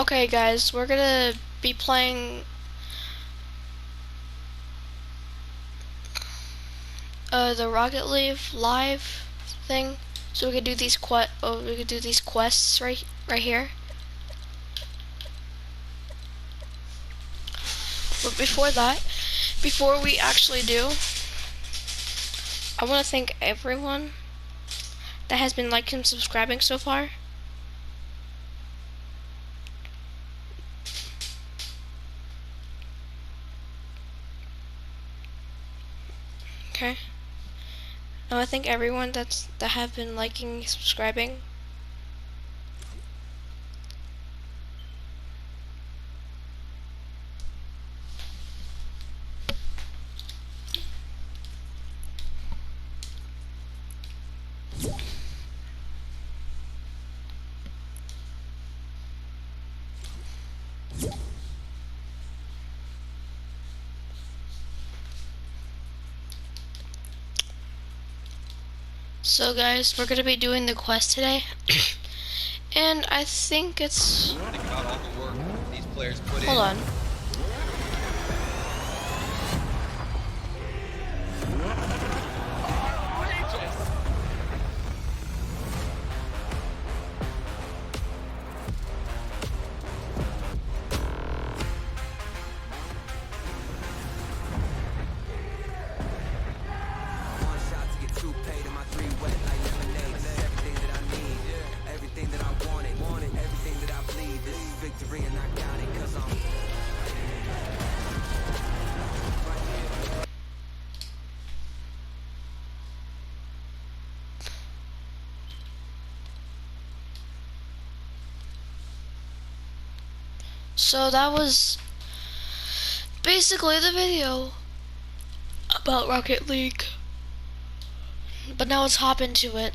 Okay guys, we're gonna be playing the Rocket League live thing. So we could do these quests right here. But before we actually do, I want to thank everyone that has been liking and subscribing so far. Okay. Now I thank everyone that have been liking and subscribing. So guys, we're gonna be doing the quest today. And I think it's... Think about all the work these players put in. Hold on. So that was basically the video about Rocket League. But now let's hop into it.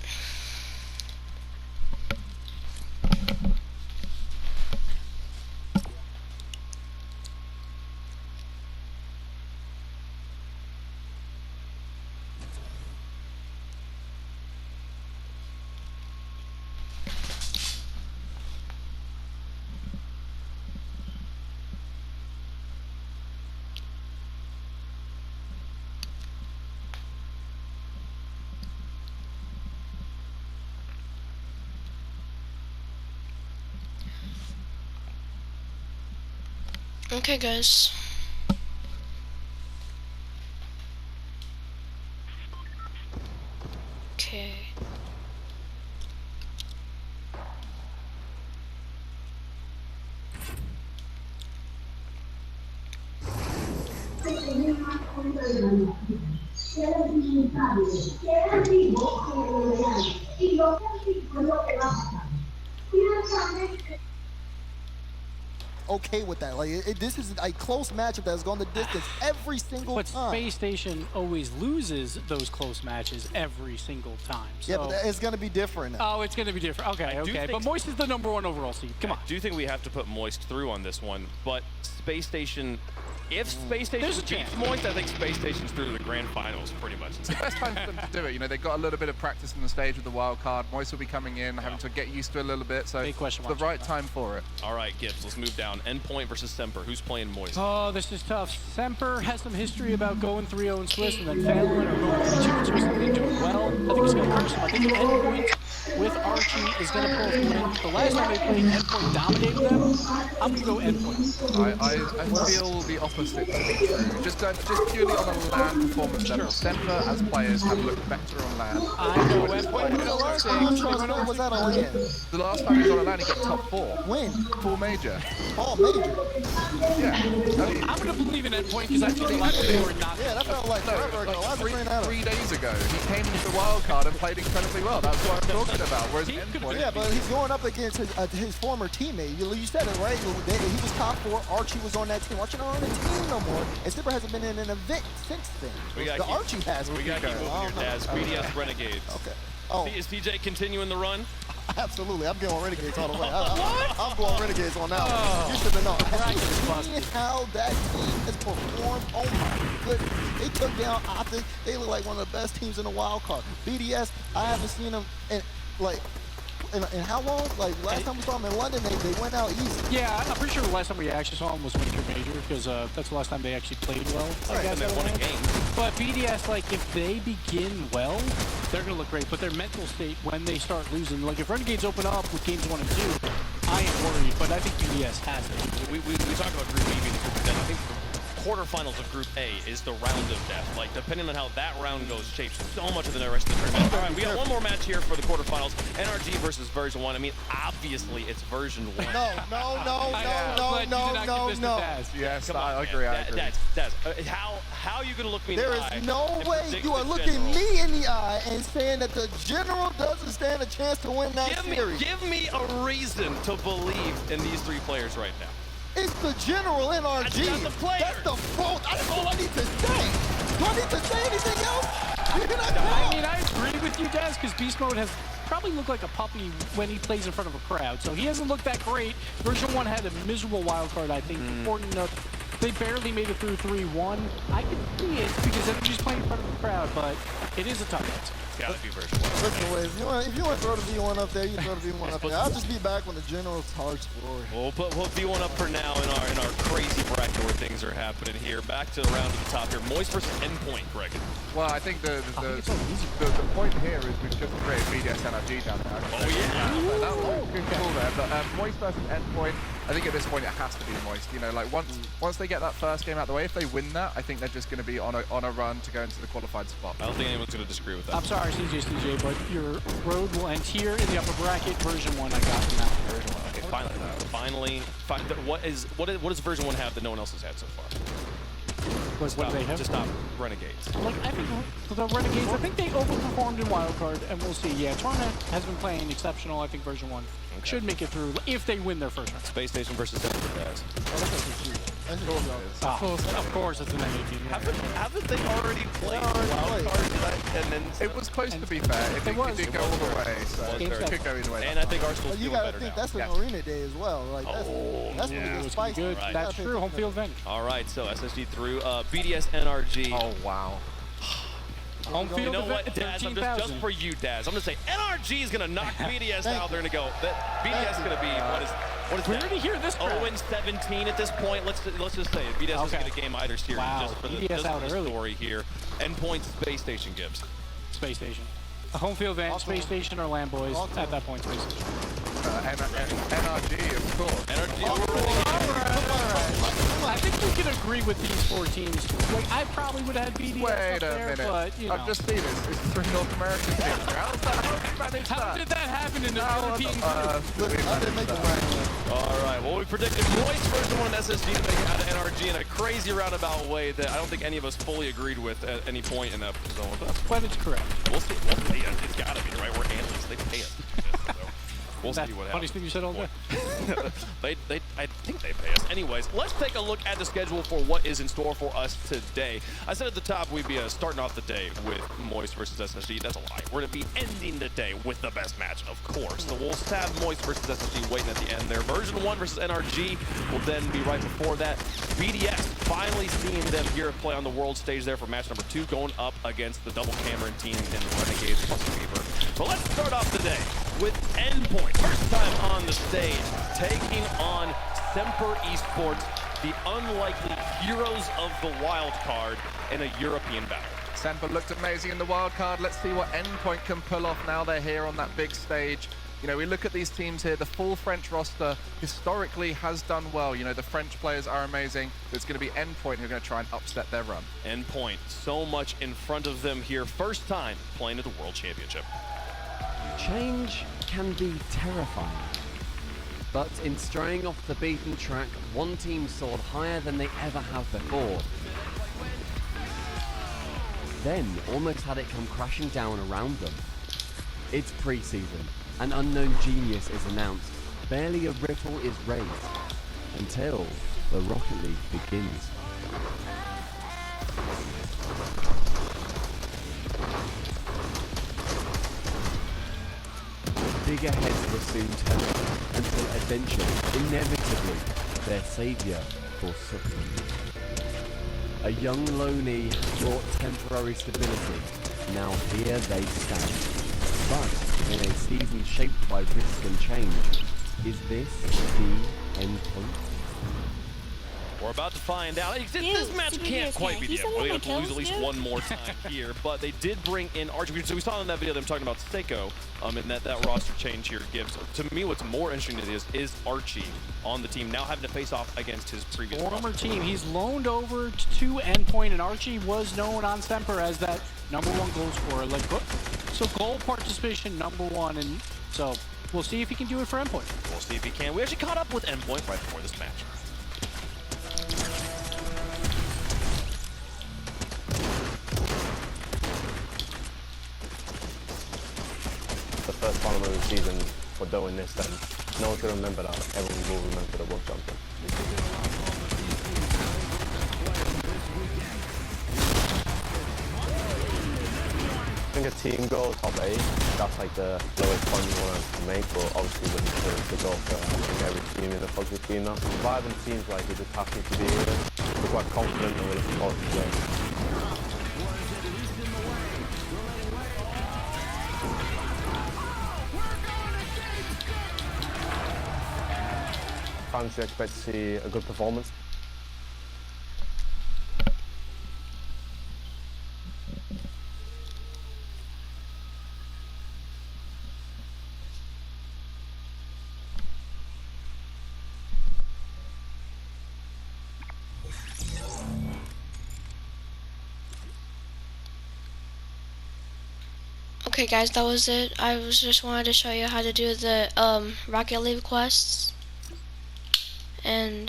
Okay guys. Okay. Okay with that. Like this is a close matchup that has gone the distance every single But time. Space Station always loses those close matches every single time. So. Yeah, but it's going to be different now. Oh, it's going to be different. Okay. But Moist is the #1 overall seed. Come on. I do think we have to put Moist through on this one, but Space Station, if Space Station beats Moist, I think Space Station's through to the grand finals, pretty much. It's the best time for them to do it. You know, they've got a little bit of practice on the stage with the wild card. Moist will be coming in, having to get used to it a little bit, so Big question it's the right time for it. All right, Gibbs, let's move down. Endpoint versus Semper. Who's playing Moist? Oh, this is tough. Semper has some history about going 3-0 in Swiss and then failing, or going 3-2 in Swiss and then doing well. I think it's going to curse him. I think Endpoint with Archie is going to pull a win. The last time they played, Endpoint dominated them. I'm going to go Endpoint. I feel the opposite to be true. Just purely on a LAN performance level. Semper as players have looked better on LAN. I know Endpoint. The last time Charles was at a LAN. The last time he was on a LAN, he got top 4. When? Full major. Oh, major. Yeah. I'm going to believe in Endpoint because I think a lot of people were not. Yeah, that felt like forever ago. I was playing out of 3 days ago, he came into the wild card and played incredibly well. That's what I'm talking about. Whereas Endpoint, Yeah, but he's going up against his former teammate. You said it right. He was top 4. Archie was on that team. Archie not on the team no more. And Slipper hasn't been in an event since then. Archie has. We got to keep moving here, Daz. BDS Renegades. Okay. Oh. Is PJ continuing the run? Absolutely. I'm going Renegades all the way. I'm going Renegades on that one. You should have known. Have you seen how that team has performed? Oh my goodness. They took down Optic. They look like one of the best teams in the wild card. BDS, I haven't seen them in, like, in how long? Like last time we saw them in London, they went out east. Yeah, I'm pretty sure the last time we actually saw them was Winter Major, because that's the last time they actually played well. I guess, and they won a game. But BDS, like, if they begin well, they're going to look great. But their mental state when they start losing, like if Renegades open up with games 1 and 2, I am worried. But I think BDS has it. We talked about Group B being the group of death. I think the quarterfinals of Group A is the round of death. Like, depending on how that round goes, shapes so much of the rest of the tournament. All right, we got one more match here for the quarterfinals. NRG versus version 1. I mean, obviously, it's version 1. No. Yes, Come on, I agree. Daz, how are you going to look me in There the eye? is no and way predict you are the looking general? me in the eye and saying that the general doesn't stand a chance to win that series. Give me a reason to believe in these 3 players right now. It's the general NRG. That's not the player. That's the fault. That's all I need to say. Do I need to say anything else? I mean, I agree with you, Daz, because Beast Mode has probably looked like a puppy when he plays in front of a crowd. So he hasn't looked that great. Version 1 had a miserable wild card, I think. Important enough. They barely made it through 3-1. I can see it because NRG's playing in front of the crowd, but it is a tough match. Gotta be version 1. Listen, Wade, if you want to throw the V1 up there, you throw the V1 up there. I'll just be back when the general tells story. We'll V1 up for now in our crazy bracket where things are happening here. Back to the round at the top here. Moist versus Endpoint, Greg. Well, I think the point here is we've just created BDS NRG down there. Oh, yeah. That was good call there. But Moist versus Endpoint, I think at this point it has to be Moist. You know, like once they get that first game out of the way, if they win that, I think they're just going to be on a run to go into the qualified spot. I don't think anyone's going to disagree with that. I'm sorry, CJ, but your road will end here in the upper bracket. Version 1, I got from that. Version 1. Okay, finally. What does version 1 have that no one else has had so far? What do they have? To stop Renegades. Like, I think the Renegades, I think they overperformed in wildcard, and we'll see. Yeah, Torment has been playing exceptional. I think version 1 should make it through if they win their first round. Space Station versus Denver guys. Of course, it's an NA team. Haven't they already played wildcard? And then It was close to be fair. It did go all the way, so it could go either way. And I think Arsenal's But you doing got better to think now. that's an arena day as well. Like that's when it gets spicy. Good. Right. That's true. Home field advantage. All right, so SSG through BDS NRG. Oh, wow. Home field You know what, advantage. Daz? Just for you, Daz, I'm gonna say NRG is gonna knock BDS out. They're gonna go. BDS is gonna be what is Where that? did he hear this crap? 0-17 at this point. Let's just say it. BDS doesn't get a game either series. Wow. Just for the, BDS out early. story here. Endpoint Space Station gives. Space Station. A home field advantage, Space Station or Land Boys at that point. Space Station. NRG, of course. I think we can agree with these 4 teams. Like, I probably would have had BDS Wait up a there, minute. but, you know. I've just seen this. It's 3 North American teams. How did that happen in the European group? I didn't make the right. All right. Well, we predicted Moist version 1 and SSG to make it out of NRG in a crazy roundabout way that I don't think any of us fully agreed with at any point in that zone with us. But it's correct. We'll see. It's got to be right. We're analysts. They pay us. So we'll see what happens. Funniest thing you said all day. I think they pay us. Anyways, let's take a look at the schedule for what is in store for us today. I said at the top we'd be starting off the day with Moist versus SSG. That's a lie. We're going to be ending the day with the best match, of course. So we'll have Moist versus SSG waiting at the end there. Version 1 versus NRG will then be right before that. BDS, finally seeing them here play on the world stage there for match number 2, going up against the double Cameron team in Renegades plus Fever. But let's start off the day with Endpoint. First time on the stage, taking on Semper Esports, the unlikely heroes of the wild card in a European battle. Semper looked amazing in the wild card. Let's see what Endpoint can pull off now they're here on that big stage. You know, we look at these teams here, the full French roster historically has done well. You know, the French players are amazing. It's going to be Endpoint who are going to try and upset their run. Endpoint, so much in front of them here. First time playing at the World Championship. Change can be terrifying, but in straying off the beaten track, one team soared higher than they ever have before. Then almost had it come crashing down around them. It's pre-season. An unknown genius is announced. Barely a ripple is raised until the Rocket League begins. Bigger heads will soon turn until eventually, inevitably, their saviour forsook them. A young Loney brought temporary stability. Now here they stand. But in a season shaped by risk and change. Is this the end point? We're about to find out. This match can't quite be the end. We're going to lose at least one more time here, but they did bring in Archie. So we saw in that video them talking about Seiko, and that roster change here gives. To me, what's more interesting is Archie on the team now having to face off against his previous former team. He's loaned over to Endpoint, and Archie was known on Semper as that #1 goal scorer. Like, so goal participation #1, and so we'll see if he can do it for Endpoint. We'll see if he can. We actually caught up with Endpoint right before this match. The first final of the season for doing this, then no one's going to remember that. Everyone will remember the world champion. I think a team goal, top 8, that's like the lowest point you want to make, but obviously we need to go for every team in the positive team now. Vibing seems like we're just happy to be here. We're quite confident and we're looking forward to playing. Fans should expect to see a good performance. Okay guys, that was it. I just wanted to show you how to do the Rocket League quests. And